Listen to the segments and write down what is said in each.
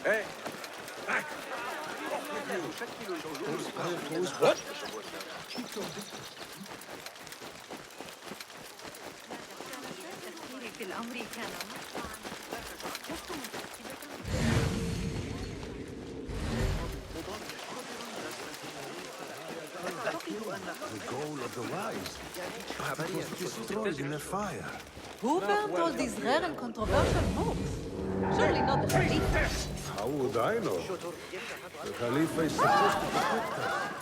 Hey, back! What? The goal of the wise. It was destroyed in a fire. Who burnt all these rare and controversial books? Surely not the Khalifa. How would I know? The Khalifa is supposed to protect us.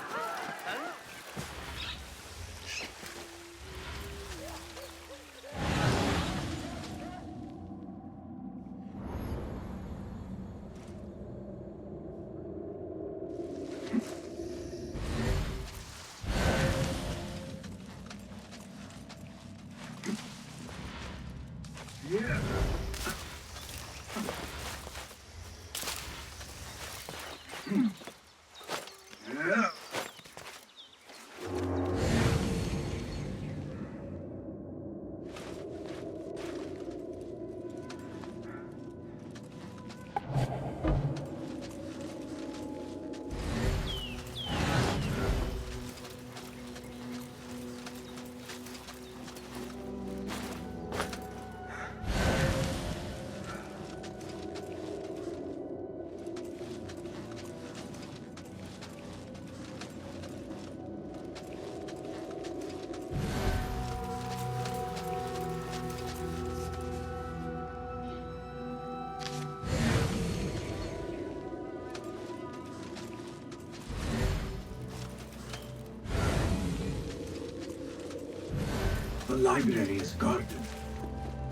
The library is guarded.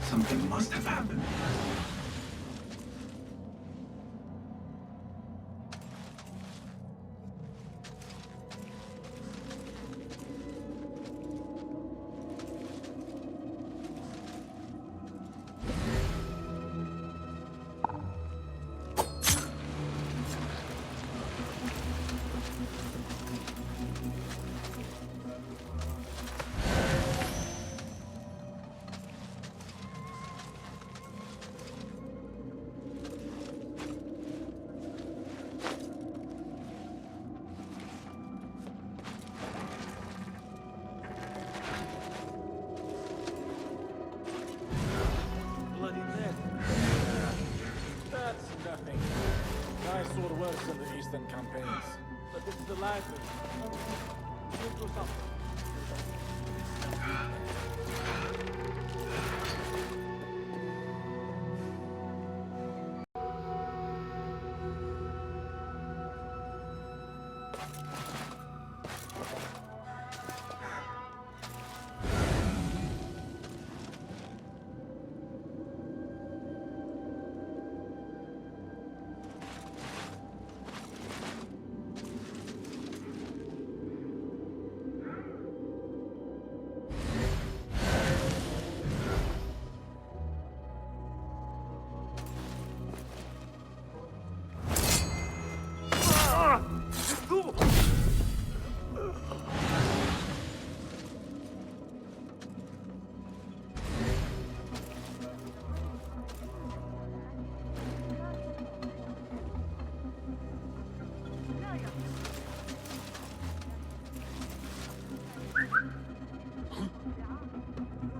Something must have happened. Worse than the Eastern campaigns. But it's the library. We'll do something.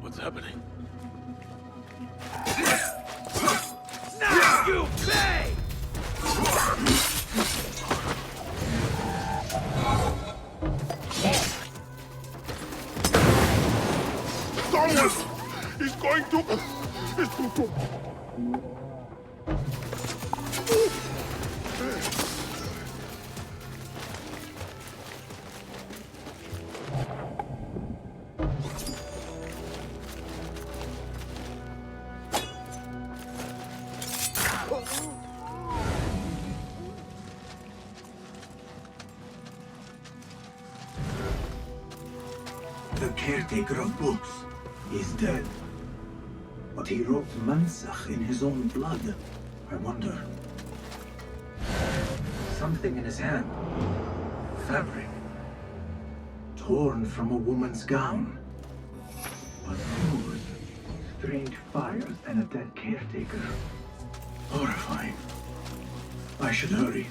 What's happening? Now you pay! Someone is going to... caretaker of books, is dead. But he wrote Mansach in his own blood. I wonder. Something in his hand. Fabric. Torn from a woman's gown. But food. Strange fires and a dead caretaker. Horrifying. I should hurry.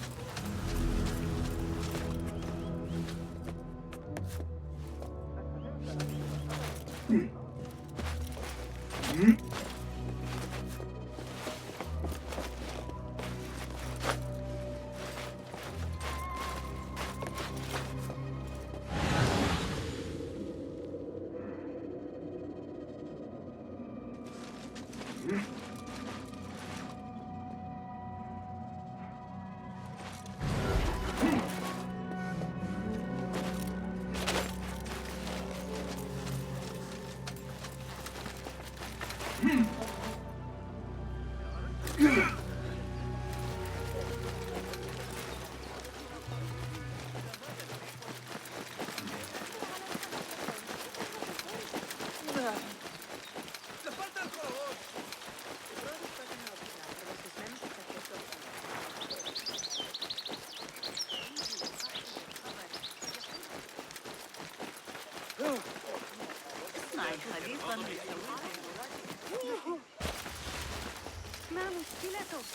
اسمع الحديث ما مشكلتك؟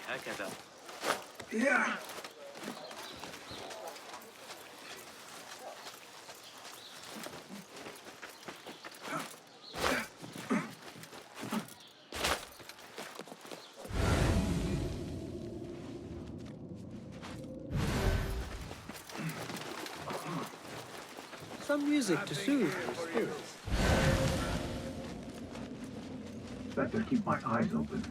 هكذا. Some music to soothe your spirits. Better keep my eyes open.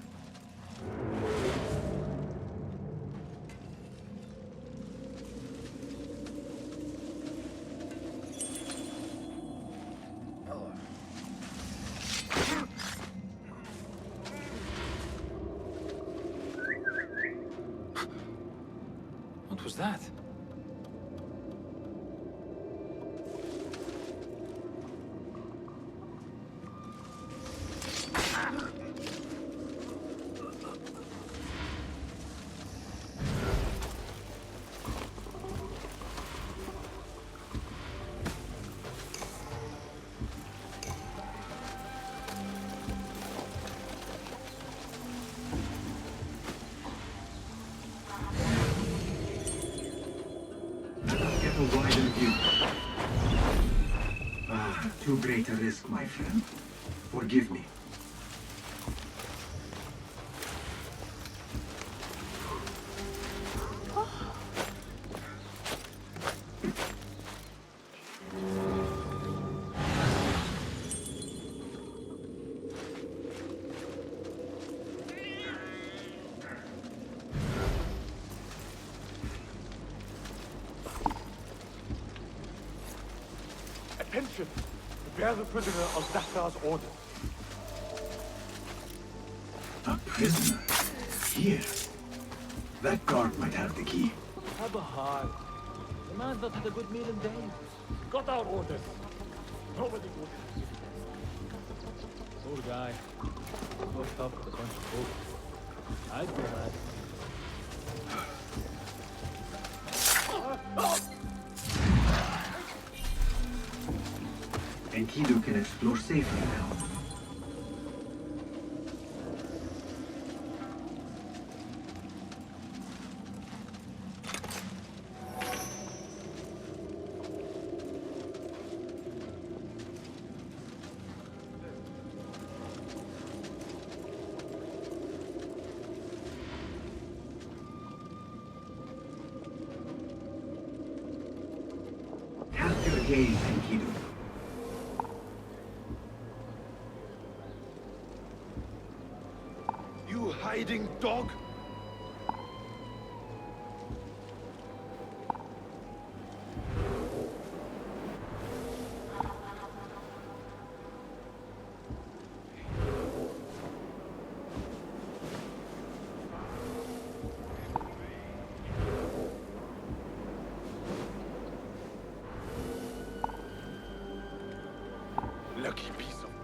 What was that? Get a wider view. Too great a risk, my friend. Forgive me. Attention! Prepare the prisoner of Zastar's order. A prisoner? Here? That guard might have the key. Have a heart. The man's not had a good meal in days. Got our orders. Nobody would. Poor guy. Hooked up with a bunch of books. I'd go mad. Enkidu can explore safely now. Cast your gaze, Enkidu. You hiding dog!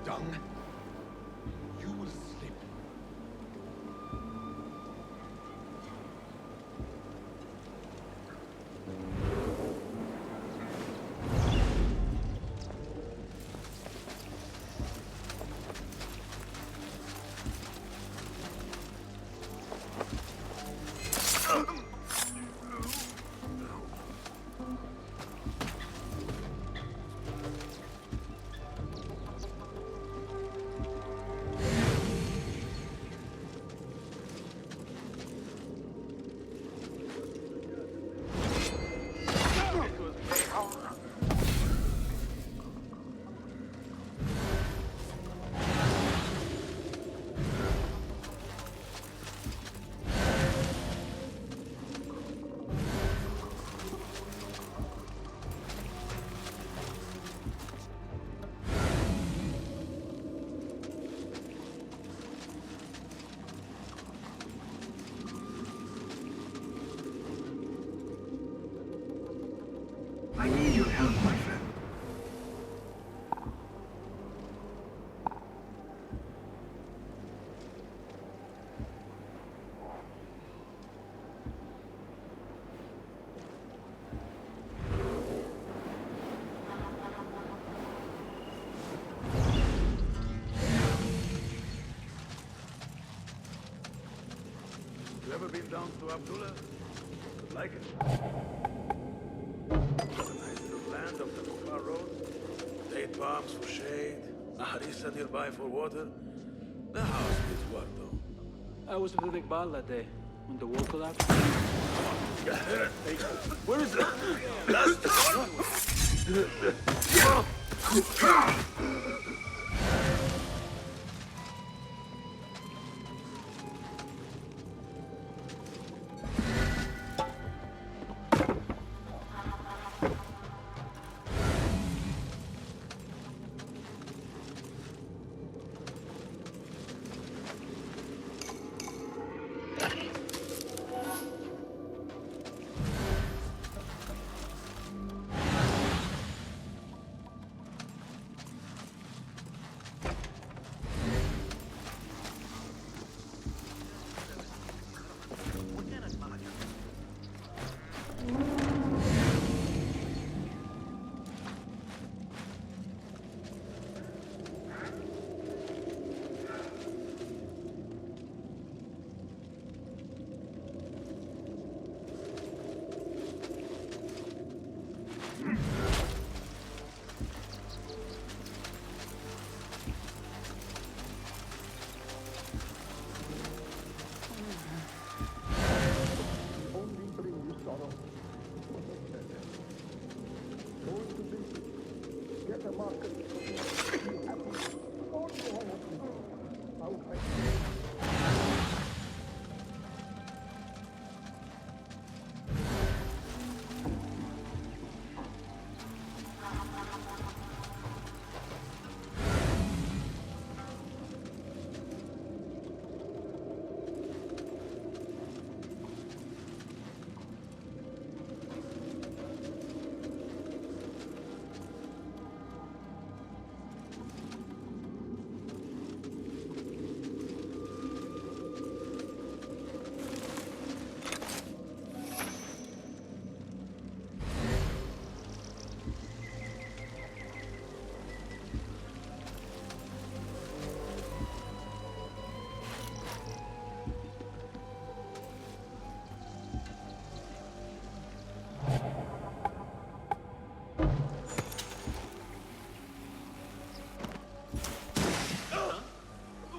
dung. You will sleep. I need your help, my friend. You ever been down to Abdullah? Like it? Nice little land off the Bukhara Road. Date palms for shade. A harissa nearby for water. The house needs work though. I was with the big ball that day when the wall collapsed. Where is it?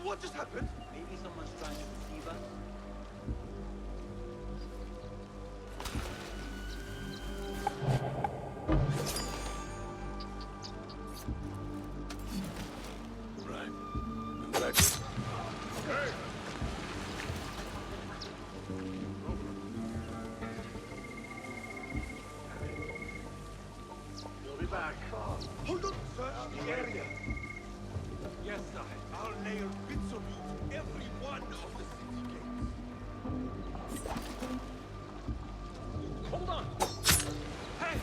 What just happened? Maybe someone's trying to deceive us. Right. Right. Hey! You'll be back. Hold on, search the area. Yes, sir. I'll nail bits of you to every one of the city gates. Hold on! Hey!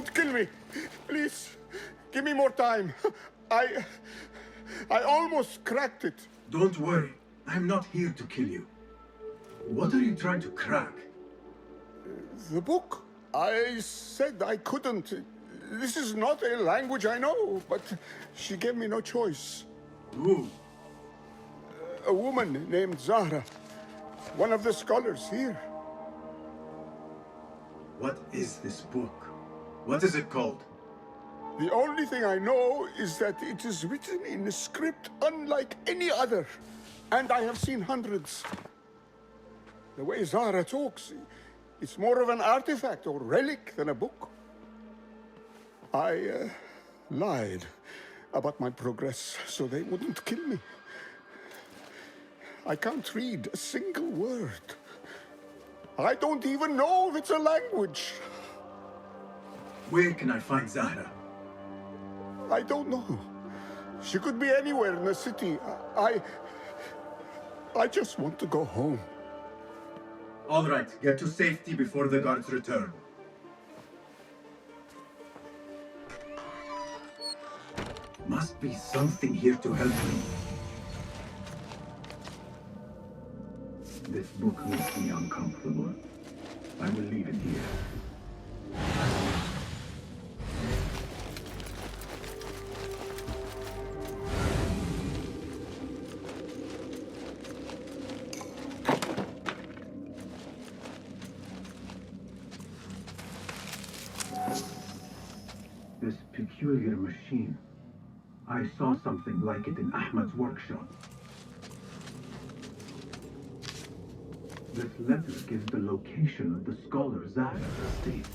Don't kill me. Please, give me more time. I almost cracked it. Don't worry. I'm not here to kill you. What are you trying to crack? The book. I said I couldn't. This is not a language I know, but she gave me no choice. Who? A woman named Zahra. One of the scholars here. What is this book? What is it called? The only thing I know is that it is written in a script unlike any other. And I have seen hundreds. The way Zahra talks, it's more of an artifact or relic than a book. I lied about my progress so they wouldn't kill me. I can't read a single word. I don't even know if it's a language. Where can I find Zahra? I don't know. She could be anywhere in the city. I just want to go home. All right, get to safety before the guards return. Must be something here to help me. This book makes me uncomfortable. I will leave it here. This peculiar machine. I saw something like it in Ahmad's workshop. This letter gives the location of the scholar Zahra's estate.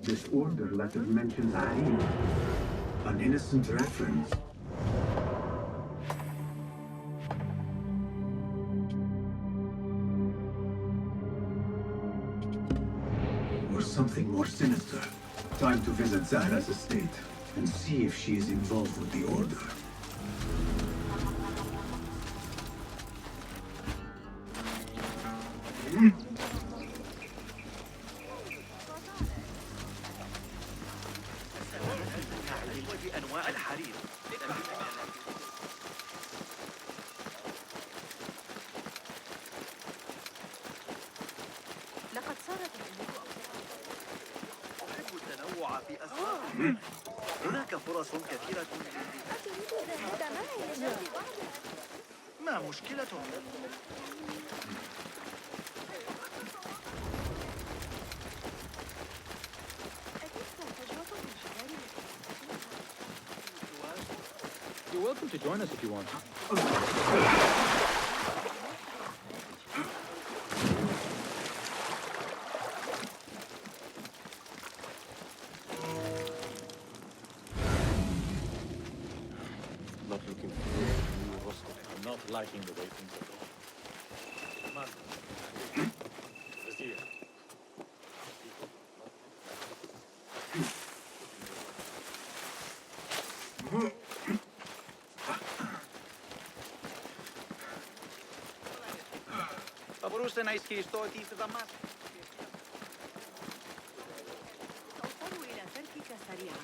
This order letter mentions Arim, an innocent reference. Or something more sinister. Time to visit Zahra's estate and see if she is involved with the order. بأنواع الحرير. لقد صارت الأمور أحب التنوع في أسواقهم. هناك فرص كثيرة أتريد الذهاب معي لشرب بعض؟ ما مشكلته؟ You're welcome to join us if you want. Not looking forward to the new hostel. I'm not liking the way things are going. Come on. Let's see it. Θα μπορούσε να ισχυριστώ ότι είστε δαμάς. أوصل إلى تركك سريعا.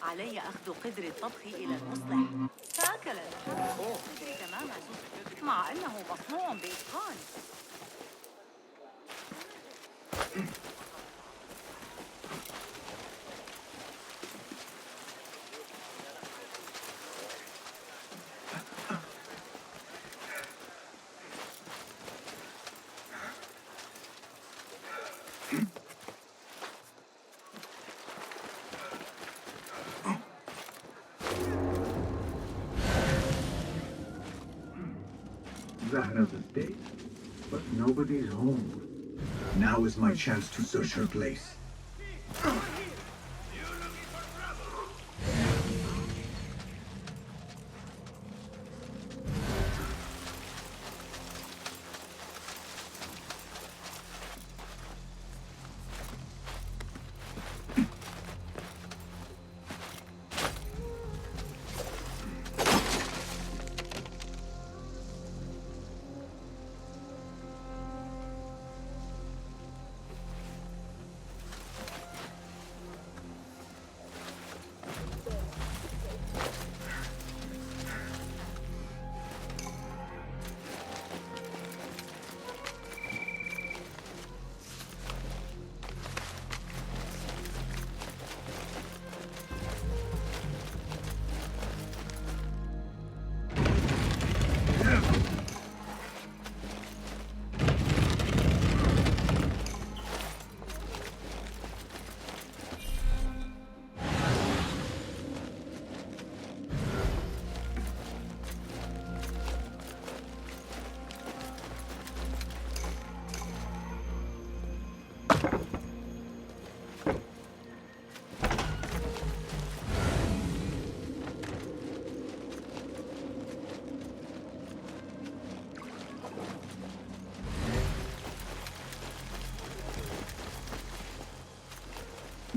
علي أخذ قدر الطبخ إلى المصلح. فأكل الشخص قدري تماما مع أنه مصنوع بإتقان. Zahra's estate, but nobody's home. Now is my chance to search her place.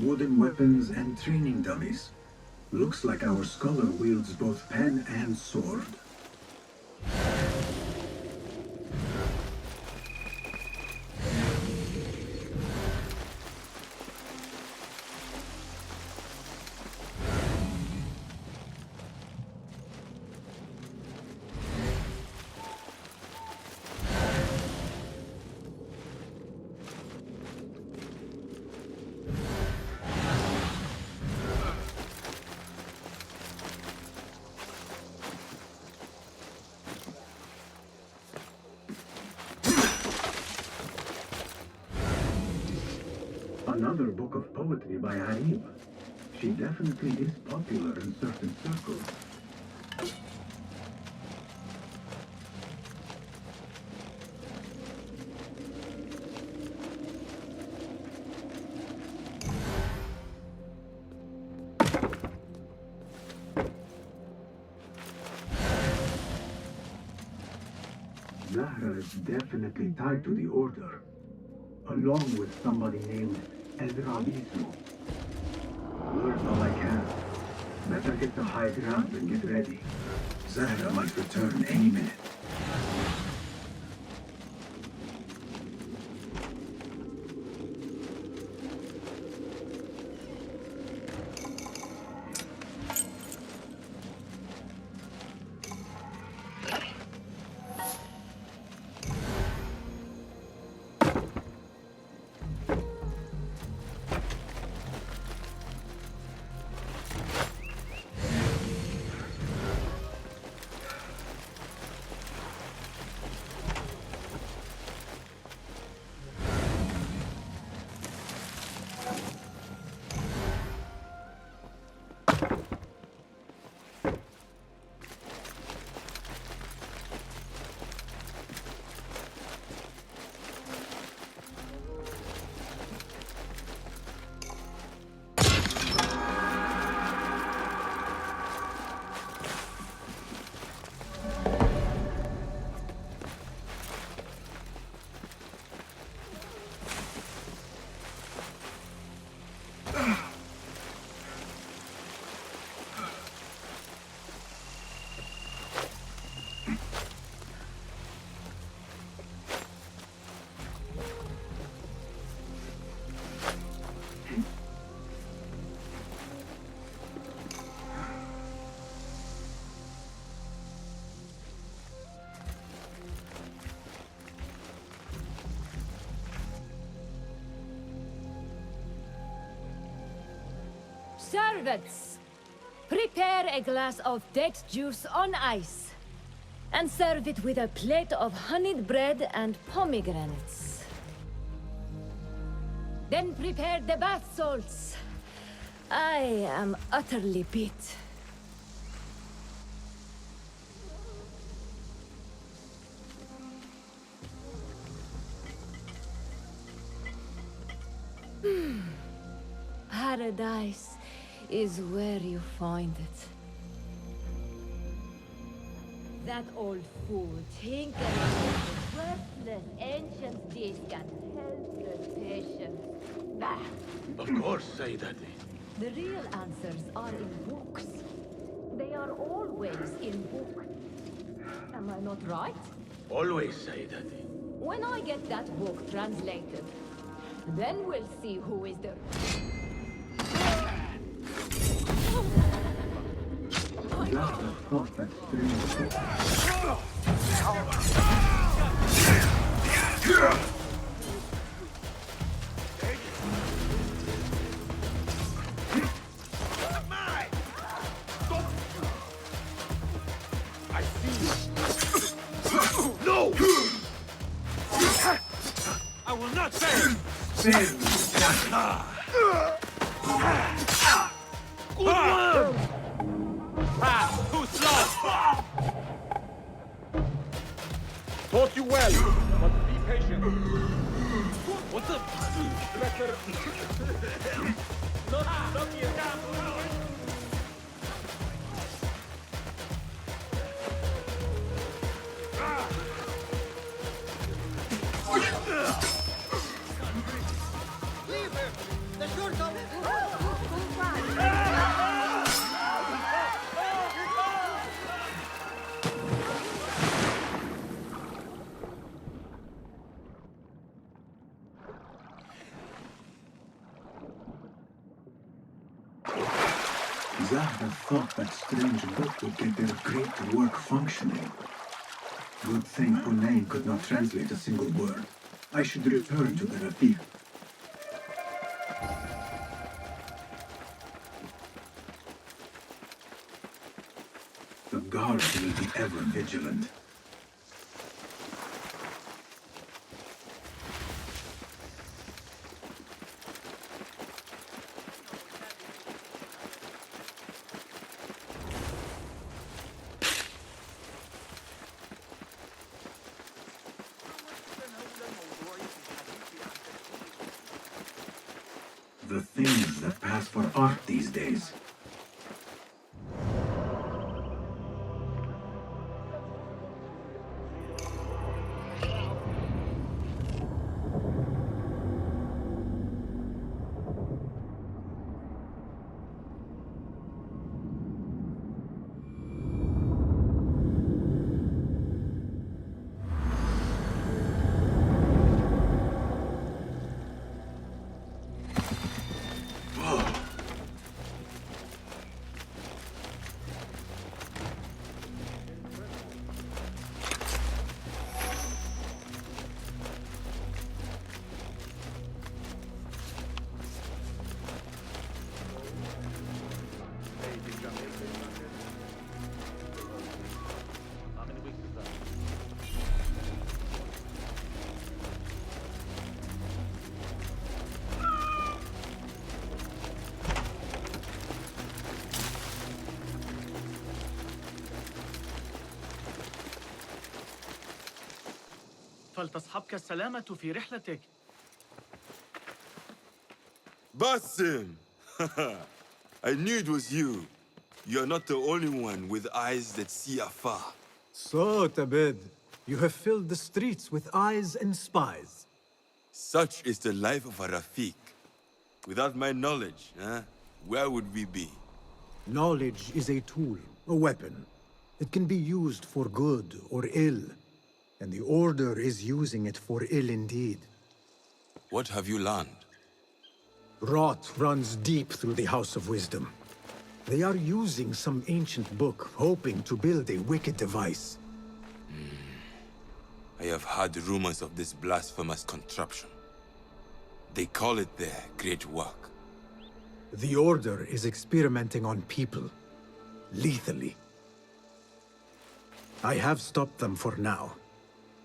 wooden weapons, and training dummies. Looks like our scholar wields both pen and sword. Another book of poetry by Arib. She definitely is popular in certain circles. Zahra is definitely tied to the Order, along with somebody named Elrabisu. Learn all I can. Better get the high ground and get ready. Zahra might return any minute. Servants, prepare a glass of date juice on ice, and serve it with a plate of honeyed bread and pomegranates. Then prepare the bath salts. I am utterly beat. Paradise is where you find it. That old fool tinkering with worthless ancient disc and helpless patience. Bah! Of course, Sayyidati. The real answers are in books. They are always in books. Am I not right? Always, Sayyidati. When I get that book translated, then we'll see who is the... Zahra thought that strange. I see you. No! I will not fail! Sin! Good one! Too slow! Taught you well, but be patient. What's up? Better. Not yet. Leave him! The short of it! Zahra thought that strange book would get their great work functioning. Good thing Hunayn could not translate a single word. I should return to the Rafiq. The guards will be ever vigilant. The things that pass for art these days. How many weeks is that? فلتصحبك السلامة في رحلتك. Basim! I knew it was you. You're not the only one with eyes that see afar. So, Tabed, you have filled the streets with eyes and spies. Such is the life of a Rafiq. Without my knowledge, where would we be? Knowledge is a tool, a weapon. It can be used for good or ill. And the Order is using it for ill indeed. What have you learned? Rot runs deep through the House of Wisdom. They are using some ancient book, hoping to build a wicked device. I have heard rumors of this blasphemous contraption. They call it their great work. The Order is experimenting on people, lethally. I have stopped them for now.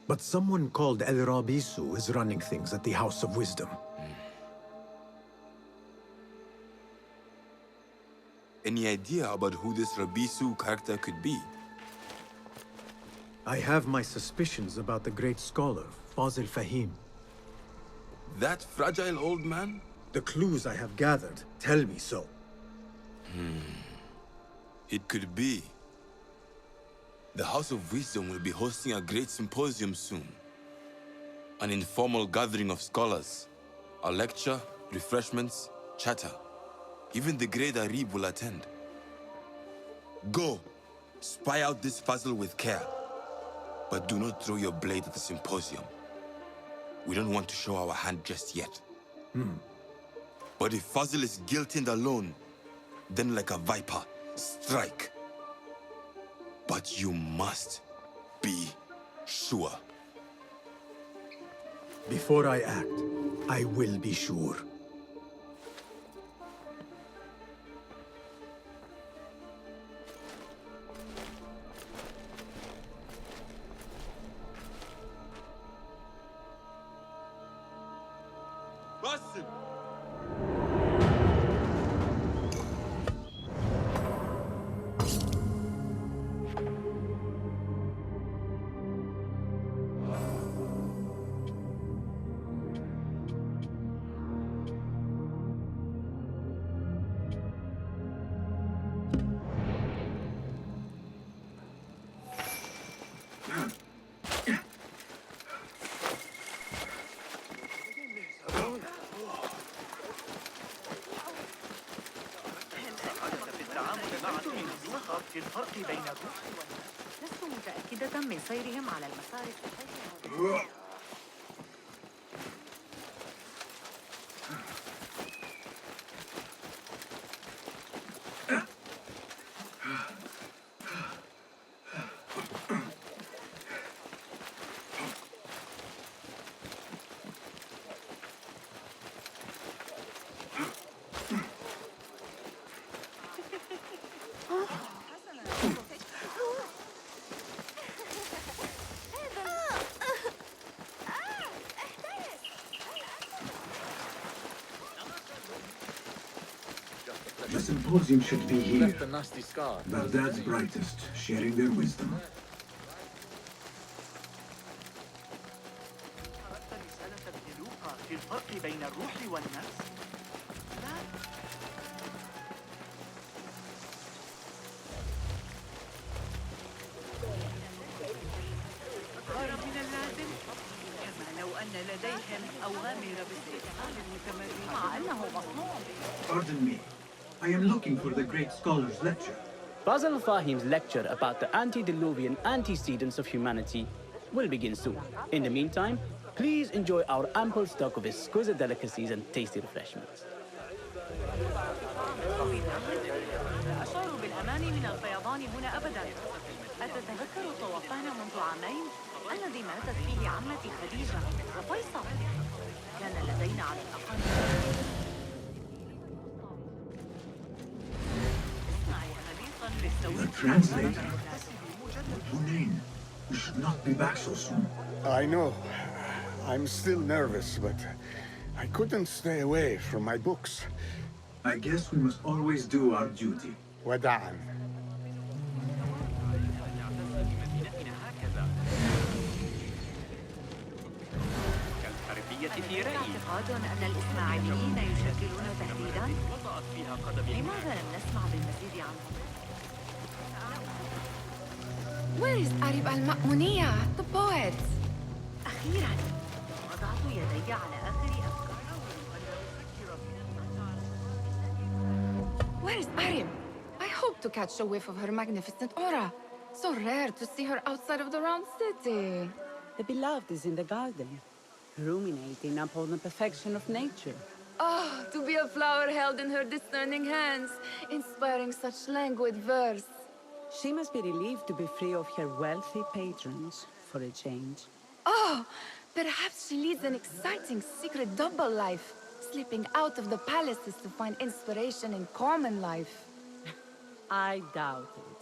But someone called El Rabisu is running things at the House of Wisdom. Any idea about who this Rabisu character could be? I have my suspicions about the great scholar, Fazil Fahim. That fragile old man? The clues I have gathered tell me so. It could be. The House of Wisdom will be hosting a great symposium soon. An informal gathering of scholars. A lecture, refreshments, chatter. Even the great Arib will attend. Go, spy out this puzzle with care. But do not throw your blade at the symposium. We don't want to show our hand just yet. But if Fazil is guilty and alone, then like a viper, strike. But you must be sure. Before I act, I will be sure. Basim! في الفرق بينكم. لست متأكدة من سيرهم على المسار الصحيح. symposium should be here. Left a nasty scar. Baghdad's brightest, sharing their wisdom. قرأت رسالة ابن لوقا في الفرق بين الروح والنفس؟ لا. أكثر من اللازم، كما لو أن لديهم أوامر باستئصال المتمرد مع أنه مصنوع. Pardon me. I am looking for the great scholar's lecture. Basil Fahim's lecture about the antediluvian antecedents of humanity will begin soon. In the meantime, please enjoy our ample stock of exquisite delicacies and tasty refreshments. لا أشعر بالأمان من الفيضان هنا أبداً. أتتذكر توقعنا منذ عامين الذي ماتت فيه عمتي خديجة وفيصل؟ كان لدينا على الأقل. اسمعي خليطاً للسويق. The translator. Hunain, you should not be back so soon. I know. I'm still nervous, but I couldn't stay away from my books. I guess we must always do our duty. وداعاً. اعتقاد أن الإسماعيليين يشكلون تهديداً؟ لماذا لم نسمع بالمزيد عنهم؟ Where is Arib al-Ma'muniyya, the poet? أخيراً وضعت يدي على آخر أفكار. Where is Arib? I hope to catch a whiff of her magnificent aura. So rare to see her outside of the round city. The beloved is in the garden, ruminating upon the perfection of nature. Oh, to be a flower held in her discerning hands, inspiring such languid verse. She must be relieved to be free of her wealthy patrons for a change. Oh, perhaps she leads an exciting secret double life, slipping out of the palaces to find inspiration in common life. I doubt it.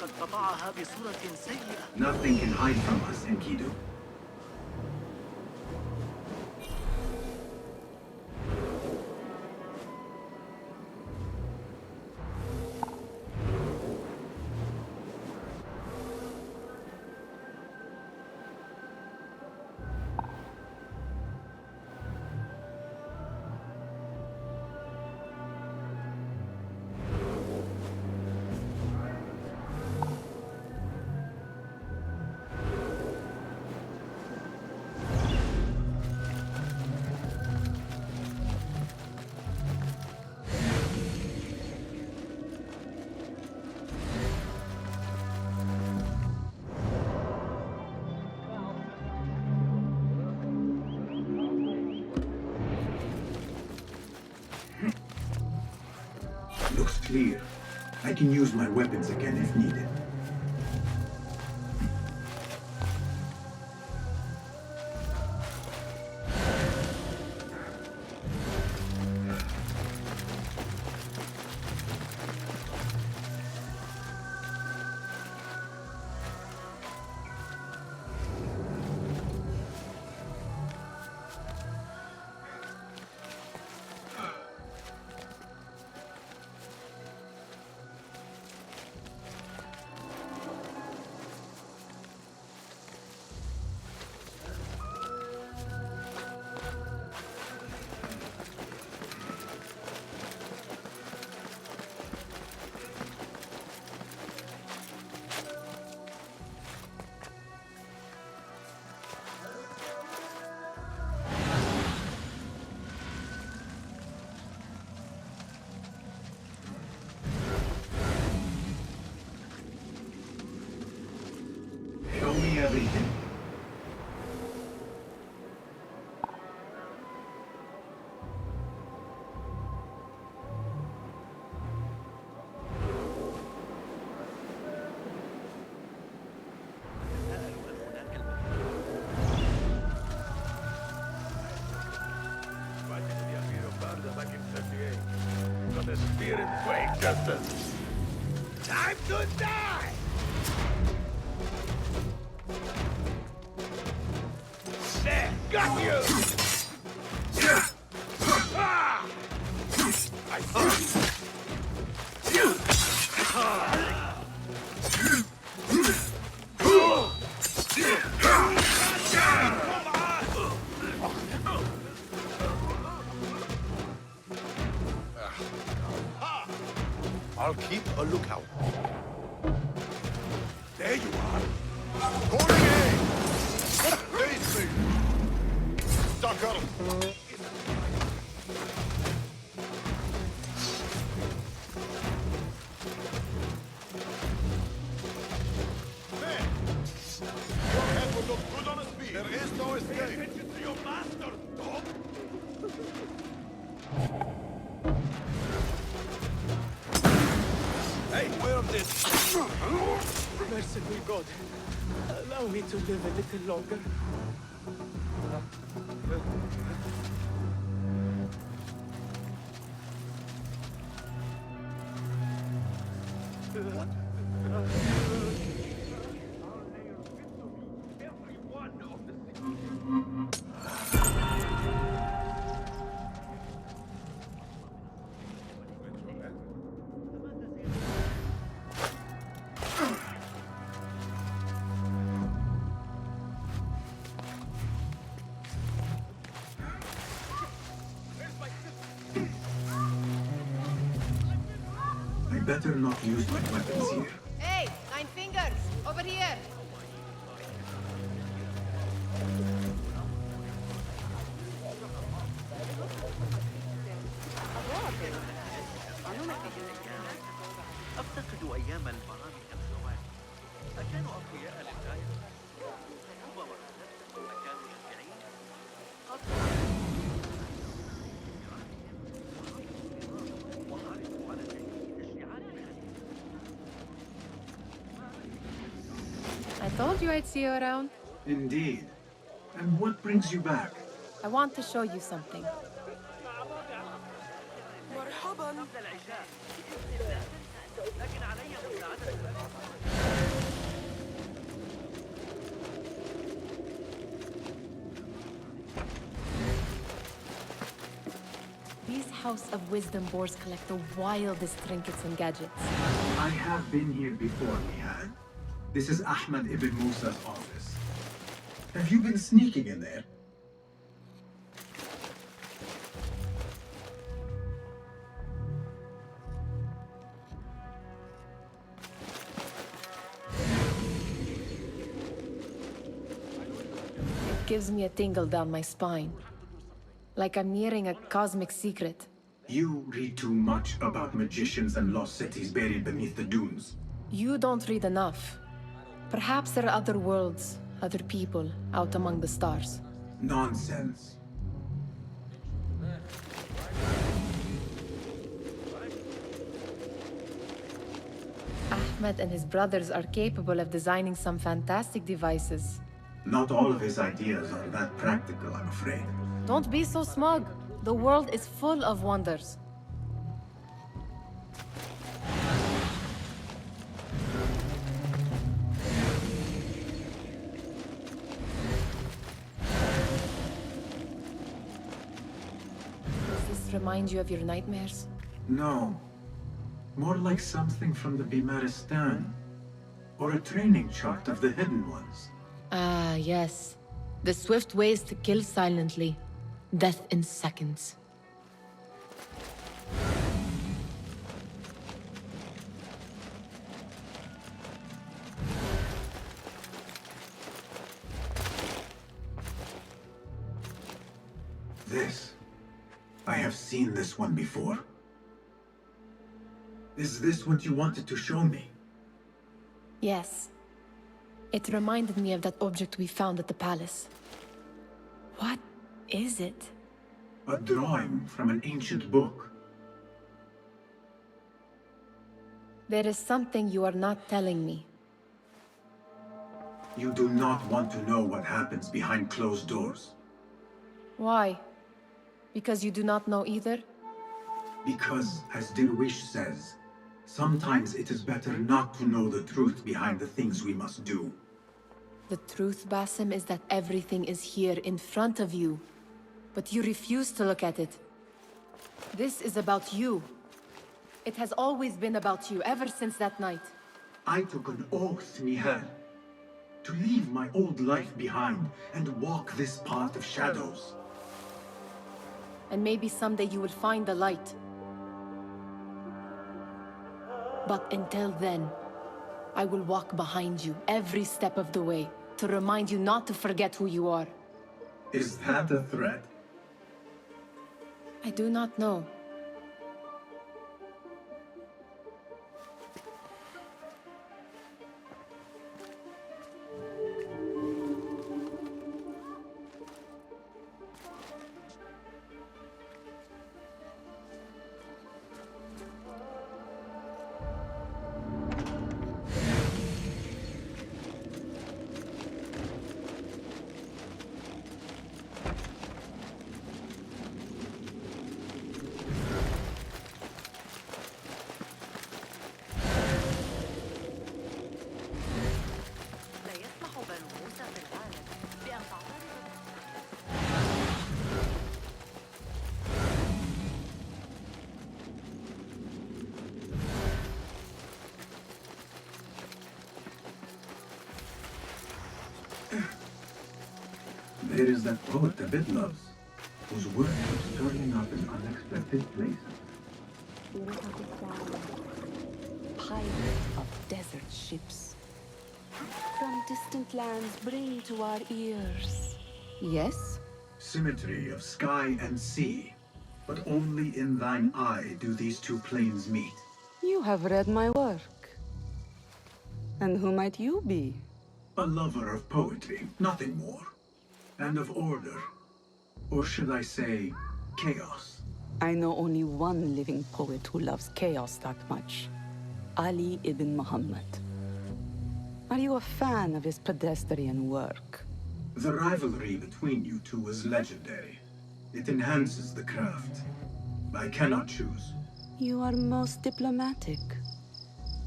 قد طبعها بصورة سيئة. Nothing can hide from us, Enkidu. Looks clear. I can use my weapons again if needed. Show me everything. the spirit quake just a... Time to die! There, got you! Ah! I see. I'll keep a lookout. There you are. Calling aid! Face me! Sucker! There! Your head will look good on a speed. There is no escape. Pay attention to your master, dog! Hey, where of this? Merciful God, allow me to live a little longer. I better not use my weapons here. Hey, 9 fingers! Over here! أفتقد أيام البرامج الزواج. أكانوا أقوياء للغاية؟ ربما أكانوا شجعين؟ قد وعرفوا على تشجيعات I told you I'd see you around. Indeed. And what brings you back? I want to show you something. لكن علي مساعدتك. These House of Wisdom boars collect the wildest trinkets and gadgets. I have been here before, Mihad. This is Ahmed ibn Musa's office. Have you been sneaking in there? It gives me a tingle down my spine. Like I'm nearing a cosmic secret. You read too much about magicians and lost cities buried beneath the dunes. You don't read enough. Perhaps there are other worlds, other people, out among the stars. Nonsense. Ahmed and his brothers are capable of designing some fantastic devices. Not all of his ideas are that practical, I'm afraid. Don't be so smug. The world is full of wonders. Does this remind you of your nightmares? No. More like something from the Bimaristan. Or a training chart of the Hidden Ones. Ah, yes. The swift ways to kill silently. Death in seconds. This. I have seen this one before. Is this what you wanted to show me? Yes. It reminded me of that object we found at the palace. What is it? A drawing from an ancient book. There is something you are not telling me. You do not want to know what happens behind closed doors. Why? Because you do not know either? Because, as Dirwish says, sometimes it is better not to know the truth behind the things we must do. The truth, Basim, is that everything is here in front of you. But you refuse to look at it. This is about you. It has always been about you, ever since that night. I took an oath, Nihal, to leave my old life behind and walk this path of shadows. And maybe someday you will find the light. But until then, I will walk behind you every step of the way to remind you not to forget who you are. Is that a threat? I do not know. There is that poet the bit loves, whose work keeps turning up in unexpected places. Pilot of desert ships. From distant lands bring to our ears. Yes? Symmetry of sky and sea, but only in thine eye do these two planes meet. You have read my work. And who might you be? A lover of poetry, nothing more. And of order. Or should I say, chaos? I know only one living poet who loves chaos that much. Ali ibn Muhammad. Are you a fan of his pedestrian work? The rivalry between you two is legendary. It enhances the craft. I cannot choose. You are most diplomatic.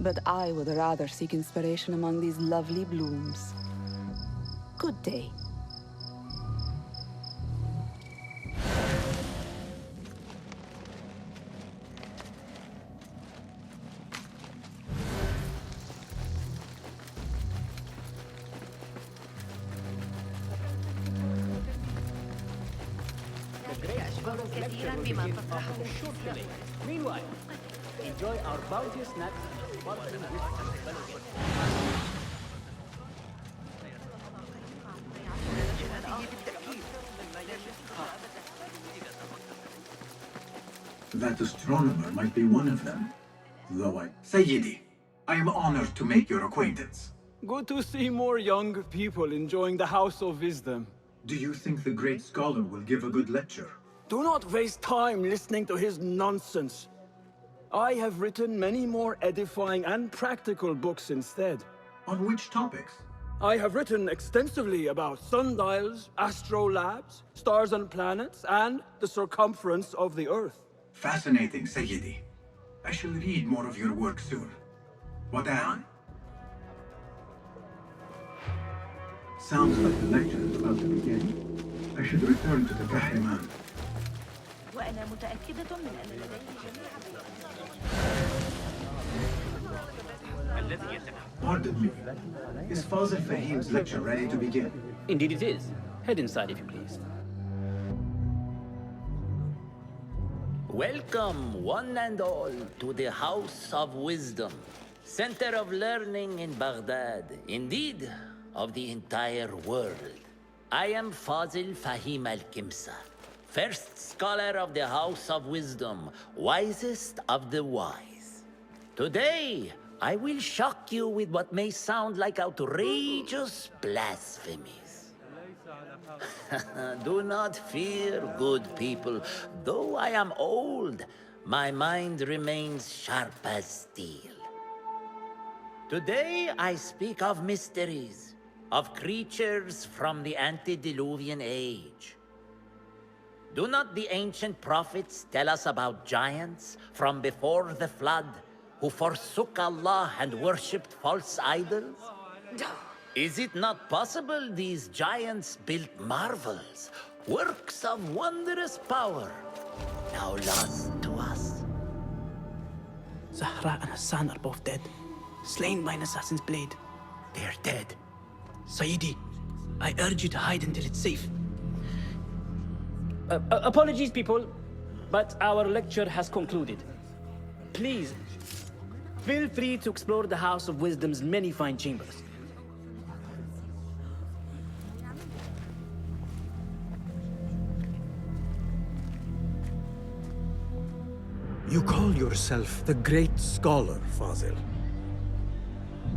But I would rather seek inspiration among these lovely blooms. Good day. كثيرا بما تطرحه. Meanwhile, enjoy our bounteous snacks and sparkling whiskey. That astronomer might be one of them. Though Sayyidi, I am honored to make your acquaintance. Good to see more young people enjoying the House of Wisdom. Do you think the great scholar will give a good lecture? Do not waste time listening to his nonsense. I have written many more edifying and practical books instead. On which topics? I have written extensively about sundials, astrolabes, stars and planets, and the circumference of the Earth. Fascinating, Sayyidi. I shall read more of your work soon. Wada'an. Sounds like the lecture is about to begin. I should return to the Kahraman. وأنا متأكدة من أن لديه جميع Pardon me. Is Fazil Fahim's lecture ready to begin? Indeed it is. Head inside if you please. Welcome, one and all, to the House of Wisdom, center of learning in Baghdad, indeed, of the entire world. I am Fazil Fahim al-Kimsa, first scholar of the House of Wisdom, wisest of the wise. Today, I will shock you with what may sound like outrageous blasphemies. Do not fear, good people. Though I am old, my mind remains sharp as steel. Today I speak of mysteries, of creatures from the antediluvian age. Do not the ancient prophets tell us about giants from before the flood who forsook Allah and worshipped false idols? Is it not possible these giants built marvels, works of wondrous power, now lost to us? Zahra and Hassan are both dead, slain by an assassin's blade. They're dead. Sayyidi, I urge you to hide until it's safe. Apologies, people, but our lecture has concluded. Please, feel free to explore the House of Wisdom's many fine chambers. You call yourself the Great Scholar, Fazil.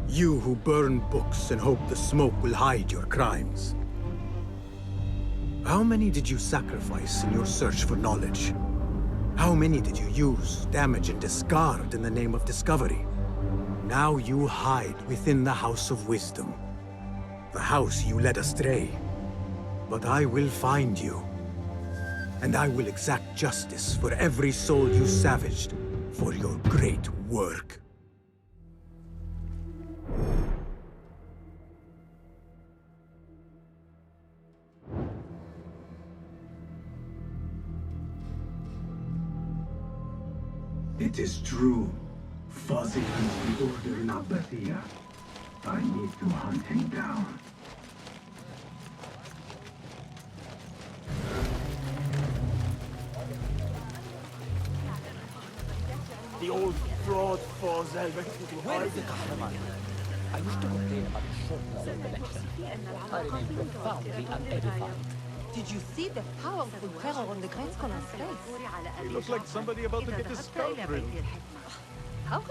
You who burn books and hope the smoke will hide your crimes. How many did you sacrifice in your search for knowledge? How many did you use, damage, and discard in the name of discovery? Now you hide within the House of Wisdom. The house you led astray. But I will find you. And I will exact justice for every soul you savaged for your great work. It is true. Fazil has the order in Abbasiya. I need to hunt him down. The old fraud Fazil went into Where is the Kahraman? I wish to complain about the shortness of the lecture. I remain profoundly unedified. Did you see the powerful terror on the Great Scholar's face? He looked like somebody about to get his skull drilled. How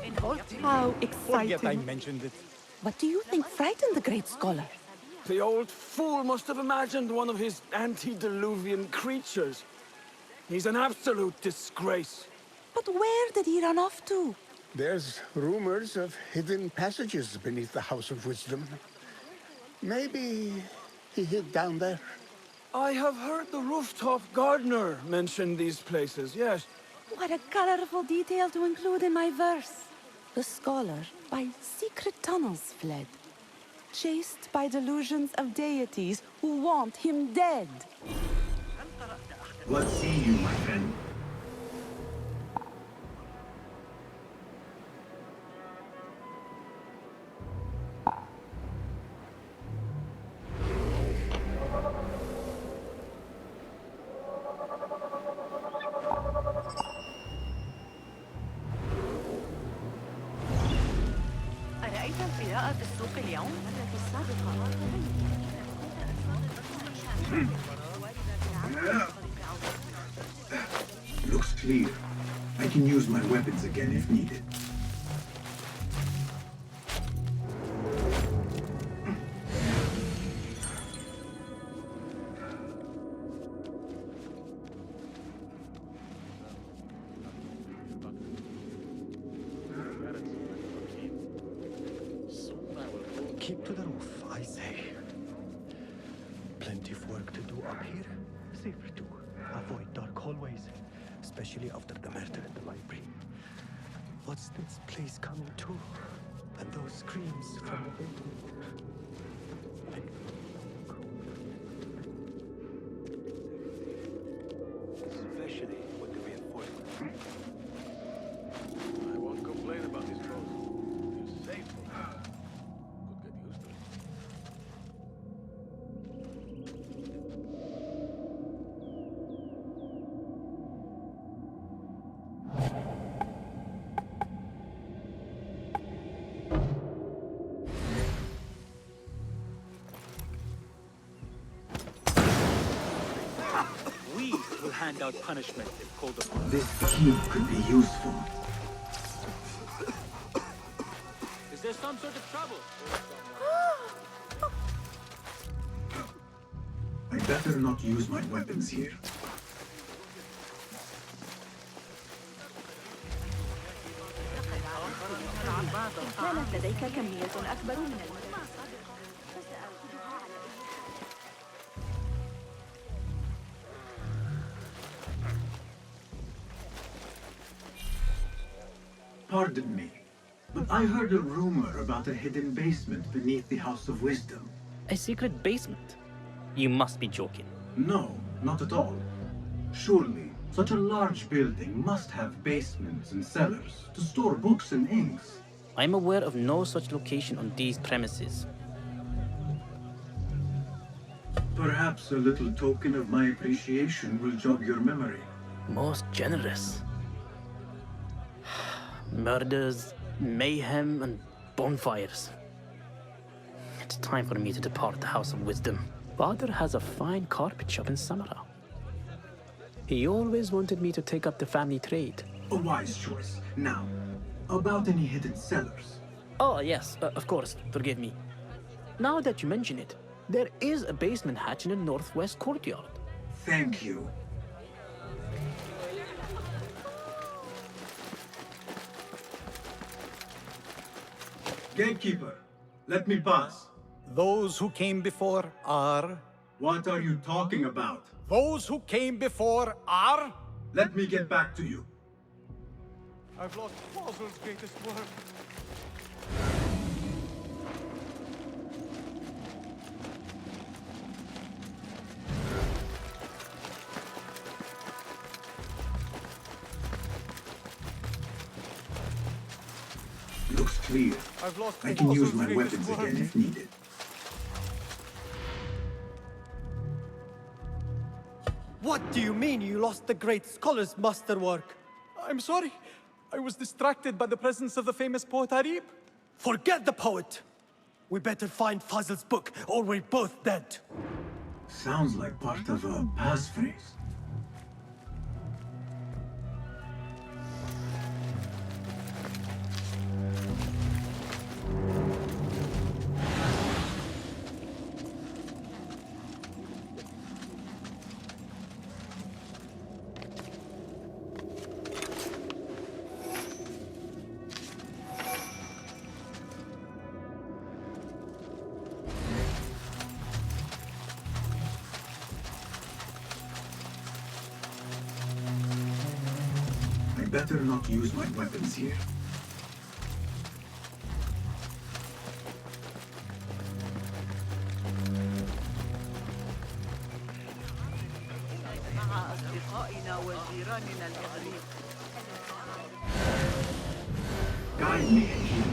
How exciting. Forget I mentioned it. What do you think frightened the Great Scholar? The old fool must have imagined one of his antediluvian creatures. He's an absolute disgrace. But where did he run off to? There's rumors of hidden passages beneath the House of Wisdom. Maybe he hid down there. I have heard the rooftop gardener mention these places, yes. What a colorful detail to include in my verse. The scholar by secret tunnels fled, chased by delusions of deities who want him dead. What see you, my friend? أرأيت القراءة في السوق اليوم؟ مرة السابقة Looks clear. I can use my weapons again if needed. Keep to the roof, I say. Plenty of work to do up here. Safer to avoid dark hallways, especially after the murder in the library. What's this place coming to? And those screams from the basement. Especially with the reinforcements. I won't complain about these roads. They're safe. Could get used to it. We will hand out punishment if called upon. This key could be useful. Is there some sort of trouble? I better not use my weapons here. كانت لديك كمية أكبر من المرة. Pardon me, but I heard a rumor about a hidden basement beneath the House of Wisdom. A secret basement? You must be joking. No, not at all. Surely, such a large building must have basements and cellars to store books and inks. I'm aware of no such location on these premises. Perhaps a little token of my appreciation will jog your memory. Most generous. Murders, mayhem, and bonfires. It's time for me to depart the House of Wisdom. Father has a fine carpet shop in Samara. He always wanted me to take up the family trade. A wise choice. Now, about any hidden cellars? Oh, yes, of course, forgive me. Now that you mention it, there is a basement hatch in the northwest courtyard. Thank you. Gatekeeper, let me pass. Those who came before are... What are you talking about? Those who came before are... Let me get back to you. I've lost Fossil's greatest work. Looks clear. I can use my weapons again if needed. What do you mean you lost the great scholar's masterwork? I'm sorry. I was distracted by the presence of the famous poet Arib. Forget the poet! We better find Fazl's book, or we're both dead. Sounds like part of a passphrase. Better not use my weapons here. Guide me, Enki.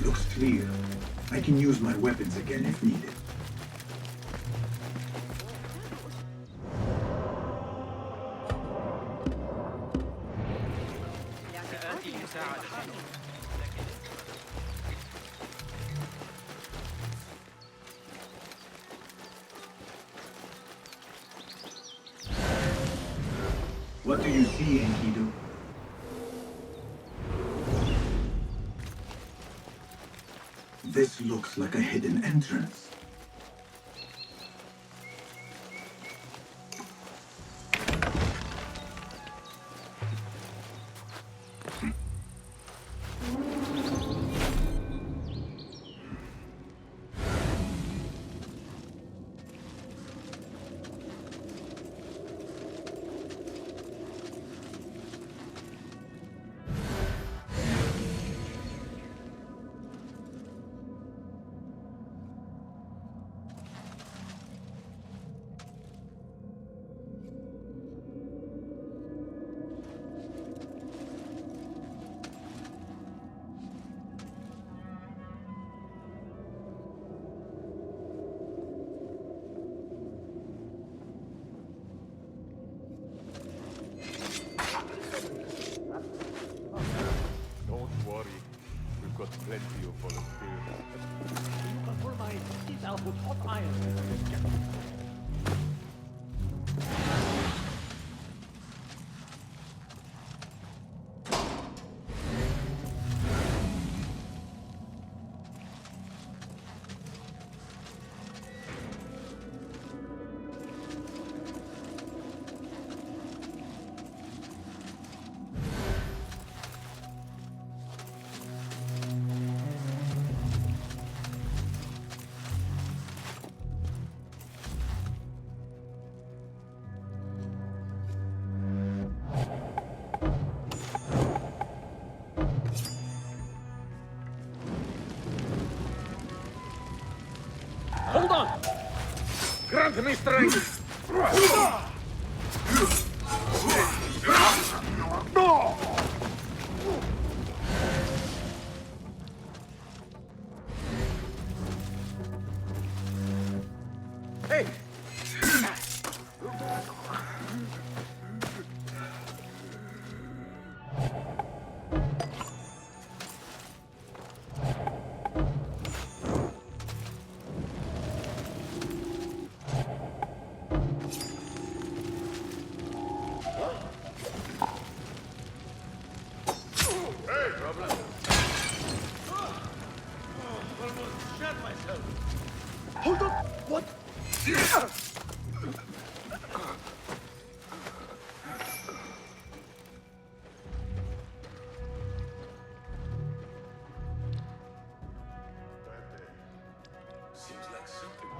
Looks clear. I can use my weapons again if needed. What do you see, Enkidu? This looks like a hidden entrance. Don't worry. We've got plenty of volunteers. You can pull my teeth out with hot iron. Hold on! Grant me strength! Hey! Hold on! What? Seems like something.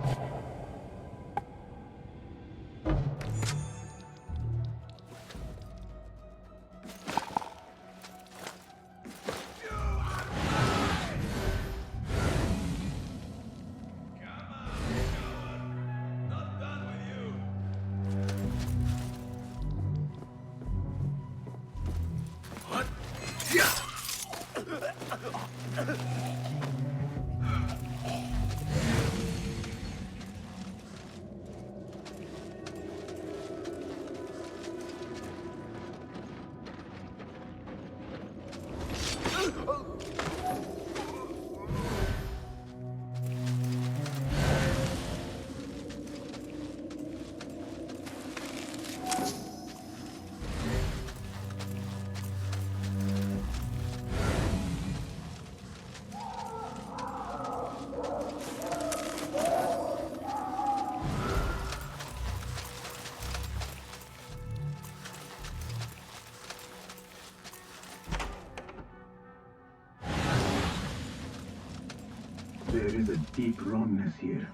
There is a deep wrongness here.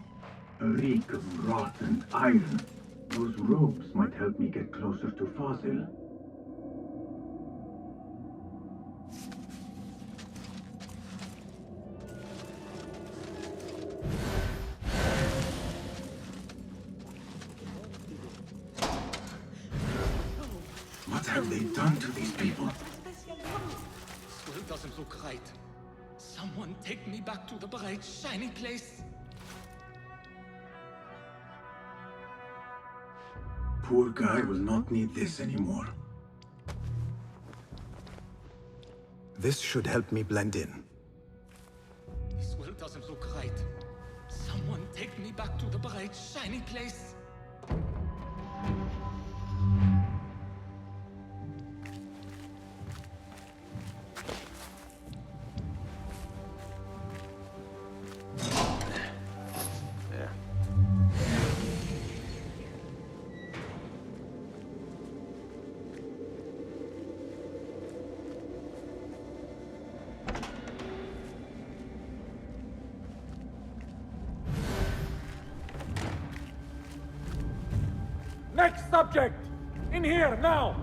A reek of rot and iron. Those robes might help me get closer to Fazil. What have they done to these people? This world doesn't look right. Someone take me back to the bright, shiny place. Poor guy will not need this anymore. This should help me blend in. This world doesn't look right. Someone take me back to the bright, shiny place. Next subject! In here, now!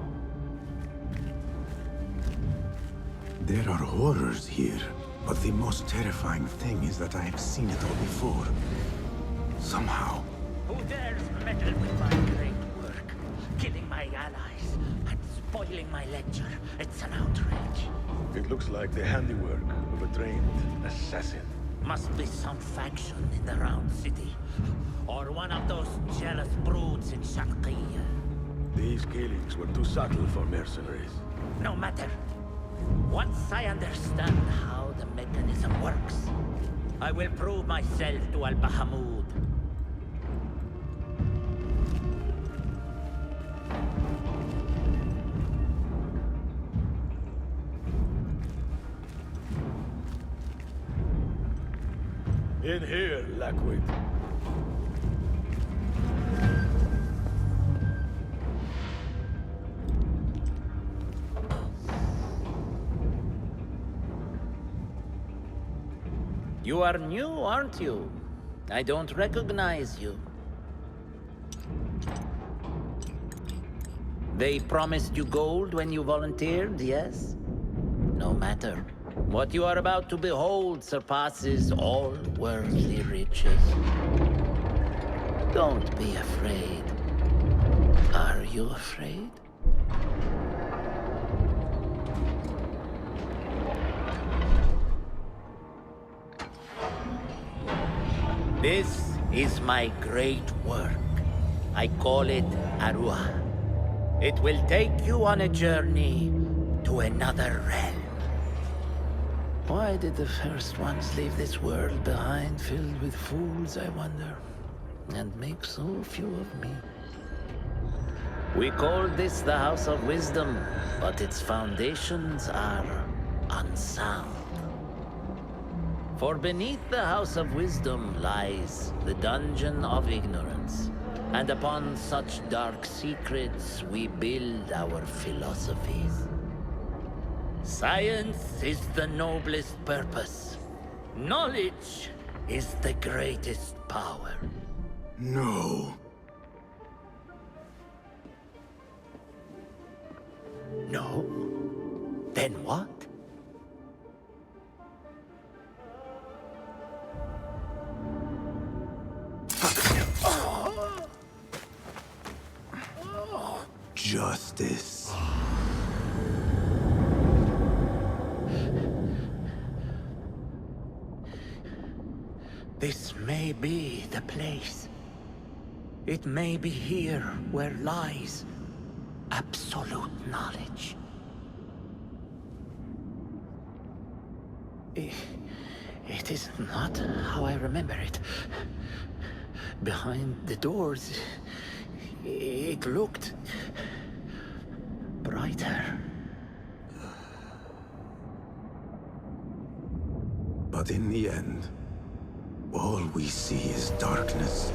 There are horrors here, but the most terrifying thing is that I have seen it all before. Somehow. Who dares meddle with my great work? Killing my allies and spoiling my lecture. It's an outrage. It looks like the handiwork of a trained assassin. Must be some faction in the Round City. Or one of those jealous broods in Sharqiyya. These killings were too subtle for mercenaries. No matter. Once I understand how the mechanism works, I will prove myself to Al-Bahamud. In here, Lackwit. You are new, aren't you? I don't recognize you. They promised you gold when you volunteered, yes? No matter. What you are about to behold surpasses all worldly riches. Don't be afraid. Are you afraid? This is my great work. I call it Arwah. It will take you on a journey to another realm. Why did the first ones leave this world behind, filled with fools, I wonder, and make so few of me? We call this the House of Wisdom, but its foundations are unsound. For beneath the House of Wisdom lies the Dungeon of Ignorance, and upon such dark secrets we build our philosophies. Science is the noblest purpose. Knowledge is the greatest power. No. No? Then what? Justice. This may be the place. It may be here where lies absolute knowledge. It is not how I remember it. Behind the doors, it looked brighter. But in the end, all we see is darkness.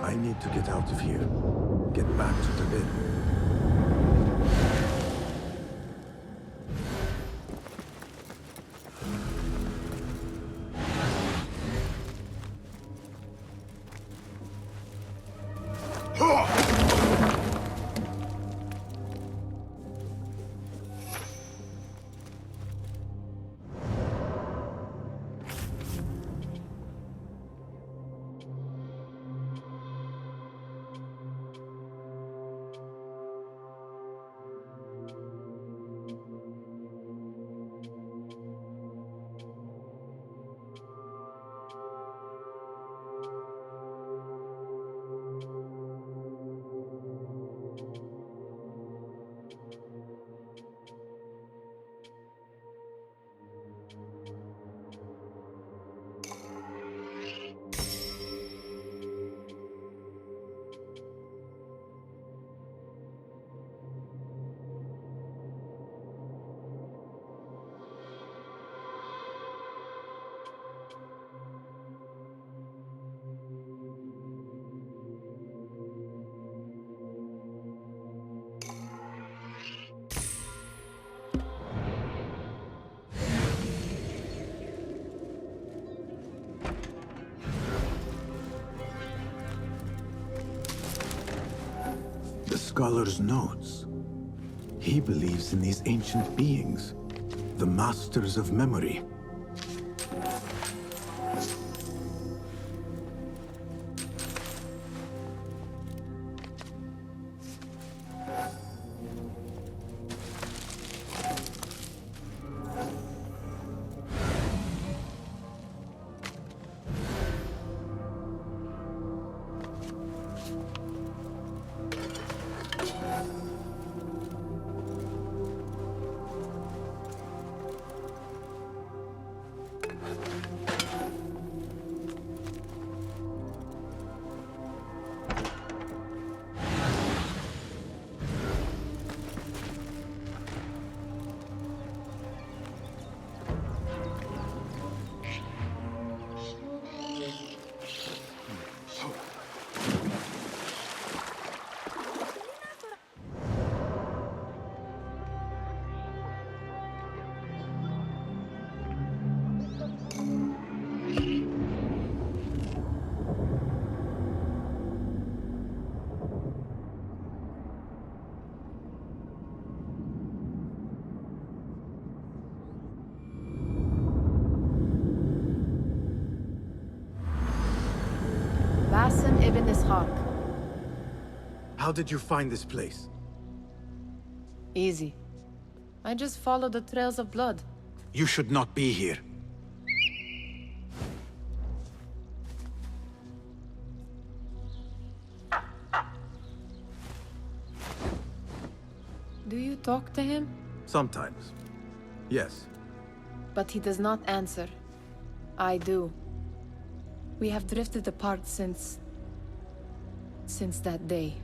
I need to get out of here. Get back to the bin. scholar's notes. He believes in these ancient beings, the masters of memory. Basim ibn Ishaq. How did you find this place? Easy. I just followed the trails of blood. You should not be here. Do you talk to him? Sometimes. Yes. But he does not answer. I do. We have drifted apart since that day.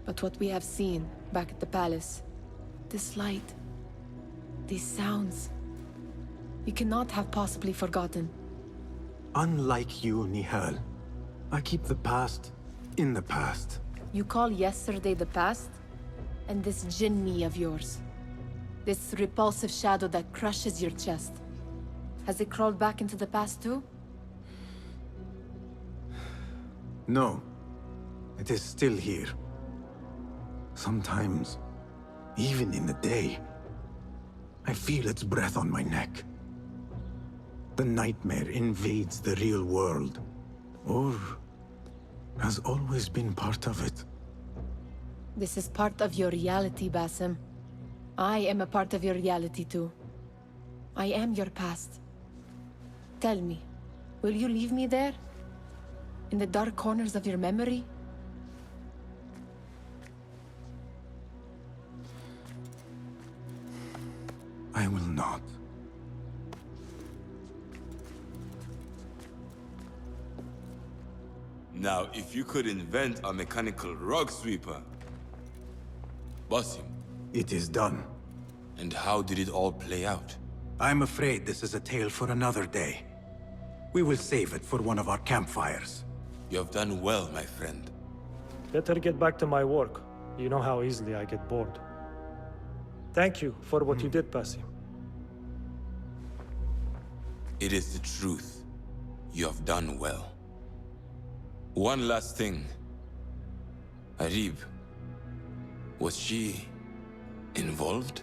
But what we have seen back at the palace, this light, these sounds, you cannot have possibly forgotten. Unlike you, Nihal, I keep the past in the past. You call yesterday the past? And this jinni of yours, this repulsive shadow that crushes your chest, has it crawled back into the past too? No. It is still here. Sometimes, even in the day, I feel its breath on my neck. The nightmare invades the real world, or has always been part of it. This is part of your reality, Basim. I am a part of your reality too. I am your past. Tell me, will you leave me there? In the dark corners of your memory? I will not. Now, if you could invent a mechanical rug sweeper... Basim. It is done. And how did it all play out? I'm afraid this is a tale for another day. We will save it for one of our campfires. You have done well, my friend. Better get back to my work. You know how easily I get bored. Thank you for what you did, Basim. It is the truth. You have done well. One last thing. Arib, was she involved?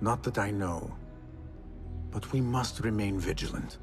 Not that I know. But we must remain vigilant.